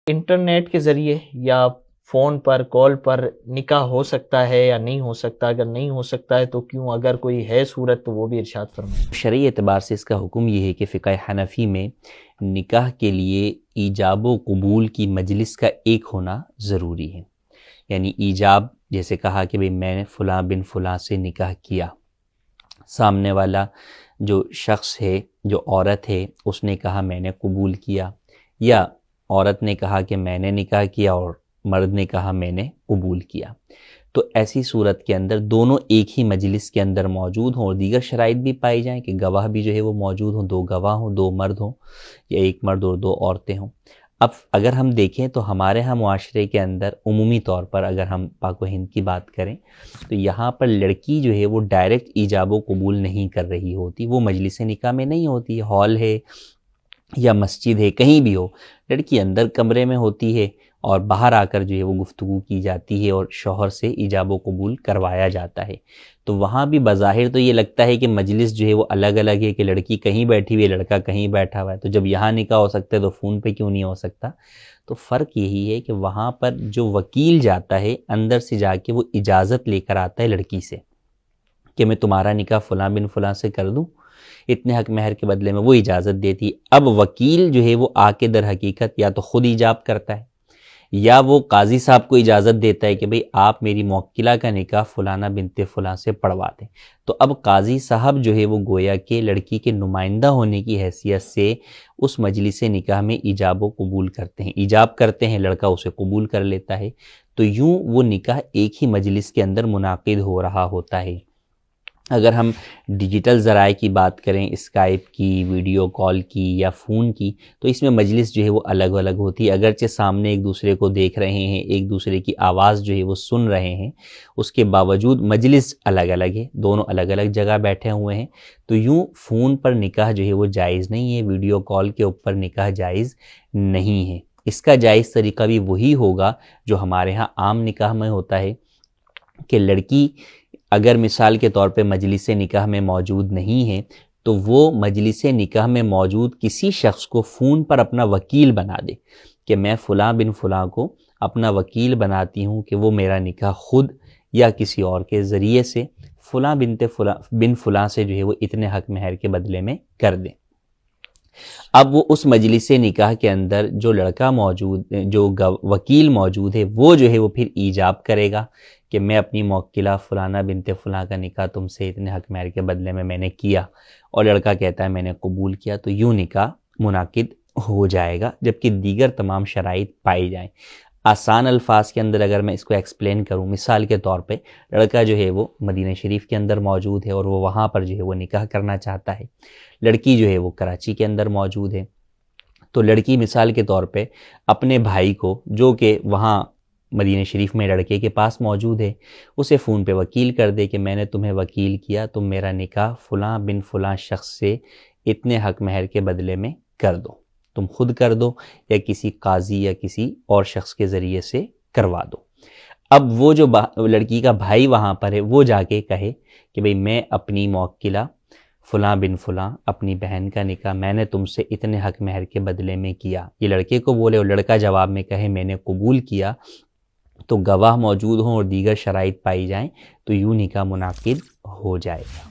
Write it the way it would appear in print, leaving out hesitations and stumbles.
Internet کے ذریعے یا فون پر کال پر نکاح ہو سکتا ہے یا نہیں ہو سکتا؟ اگر نہیں ہو سکتا ہے تو کیوں؟ اگر کوئی ہے صورت تو وہ بھی ارشاد فرمائیں۔ شرعی اعتبار سے اس کا حکم یہ ہے کہ فقہ حنفی میں نکاح کے لیے ایجاب و قبول کی مجلس کا ایک ہونا ضروری ہے۔ یعنی ایجاب، جیسے کہا کہ بھئی میں نے فلاں بن فلاں سے نکاح کیا، سامنے والا جو شخص ہے، جو عورت ہے، اس نے کہا میں نے قبول کیا، یا عورت نے کہا کہ میں نے نکاح کیا اور مرد نے کہا میں نے قبول کیا، تو ایسی صورت کے اندر دونوں ایک ہی مجلس کے اندر موجود ہوں اور دیگر شرائط بھی پائی جائیں کہ گواہ بھی جو ہے وہ موجود ہوں، دو گواہ ہوں، دو مرد ہوں یا ایک مرد اور دو عورتیں ہوں۔ اب اگر ہم دیکھیں تو ہمارے ہاں معاشرے کے اندر عمومی طور پر اگر ہم پاک و ہند کی بات کریں تو یہاں پر لڑکی جو ہے وہ ڈائریکٹ ایجاب و قبول نہیں کر رہی ہوتی، وہ مجلس نکاح میں نہیں ہوتی، ہال ہے یا مسجد ہے، کہیں بھی ہو، لڑکی اندر کمرے میں ہوتی ہے اور باہر آ کر جو ہے وہ گفتگو کی جاتی ہے اور شوہر سے ایجاب و قبول کروایا جاتا ہے۔ تو وہاں بھی بظاہر تو یہ لگتا ہے کہ مجلس جو ہے وہ الگ الگ ہے، کہ لڑکی کہیں بیٹھی ہوئی ہے، لڑکا کہیں بیٹھا ہوا ہے، تو جب یہاں نکاح ہو سکتا ہے تو فون پہ کیوں نہیں ہو سکتا؟ تو فرق یہی ہے کہ وہاں پر جو وکیل جاتا ہے اندر سے جا کے وہ اجازت لے کر آتا ہے لڑکی سے کہ میں تمہارا نکاح فلاں بن فلاں سے کر دوں، اتنے حق مہر کے بدلے میں وہ اجازت دیتی۔ اب وکیل جو ہے وہ آ کے در حقیقت یا تو خود ایجاب کرتا ہے یا وہ قاضی صاحب کو اجازت دیتا ہے کہ بھئی آپ میری موکلہ کا نکاح فلانا بنت فلاں سے پڑھوا دیں۔ تو اب قاضی صاحب جو ہے وہ گویا کہ لڑکی کے نمائندہ ہونے کی حیثیت سے اس مجلس نکاح میں ایجاب و قبول کرتے ہیں، ایجاب کرتے ہیں، لڑکا اسے قبول کر لیتا ہے، تو یوں وہ نکاح ایک ہی مجلس کے اندر منعقد ہو رہا ہوتا ہے۔ اگر ہم ڈیجیٹل ذرائع کی بات کریں، اسکائپ کی، ویڈیو کال کی یا فون کی، تو اس میں مجلس جو ہے وہ الگ الگ ہوتی ہے، اگرچہ سامنے ایک دوسرے کو دیکھ رہے ہیں، ایک دوسرے کی آواز جو ہے وہ سن رہے ہیں، اس کے باوجود مجلس الگ الگ ہے، دونوں الگ الگ جگہ بیٹھے ہوئے ہیں، تو یوں فون پر نکاح جو ہے وہ جائز نہیں ہے، ویڈیو کال کے اوپر نکاح جائز نہیں ہے۔ اس کا جائز طریقہ بھی وہی ہوگا جو ہمارے ہاں عام نکاح میں ہوتا ہے کہ لڑکی اگر مثال کے طور پہ مجلس نکاح میں موجود نہیں ہے تو وہ مجلس نکاح میں موجود کسی شخص کو فون پر اپنا وکیل بنا دے کہ میں فلاں بن فلاں کو اپنا وکیل بناتی ہوں کہ وہ میرا نکاح خود یا کسی اور کے ذریعے سے فلاں بن فلاں سے جو ہے وہ اتنے حق مہر کے بدلے میں کر دیں۔ اب وہ اس مجلس نکاح کے اندر جو لڑکا موجود، جو وکیل موجود ہے، وہ جو ہے وہ پھر ایجاب کرے گا کہ میں اپنی موکلہ فلانا بنت فلاں کا نکاح تم سے اتنے حق مہر کے بدلے میں نے کیا، اور لڑکا کہتا ہے میں نے قبول کیا، تو یوں نکاح منعقد ہو جائے گا، جبکہ دیگر تمام شرائط پائی جائیں۔ آسان الفاظ کے اندر اگر میں اس کو ایکسپلین کروں، مثال کے طور پہ لڑکا جو ہے وہ مدینہ شریف کے اندر موجود ہے اور وہ وہاں پر جو ہے وہ نکاح کرنا چاہتا ہے، لڑکی جو ہے وہ کراچی کے اندر موجود ہے، تو لڑکی مثال کے طور پہ اپنے بھائی کو جو کہ وہاں مدینہ شریف میں لڑکے کے پاس موجود ہے، اسے فون پہ وکیل کر دے کہ میں نے تمہیں وکیل کیا، تم میرا نکاح فلاں بن فلاں شخص سے اتنے حق مہر کے بدلے میں کر دو، تم خود کر دو یا کسی قاضی یا کسی اور شخص کے ذریعے سے کروا دو۔ اب وہ جو لڑکی کا بھائی وہاں پر ہے وہ جا کے کہے کہ بھئی میں اپنی موکلہ فلاں بن فلاں اپنی بہن کا نکاح میں نے تم سے اتنے حق مہر کے بدلے میں کیا، یہ لڑکے کو بولے اور لڑکا جواب میں کہے میں نے قبول کیا، تو گواہ موجود ہوں اور دیگر شرائط پائی جائیں تو یوں نکاح منعقد ہو جائے گا۔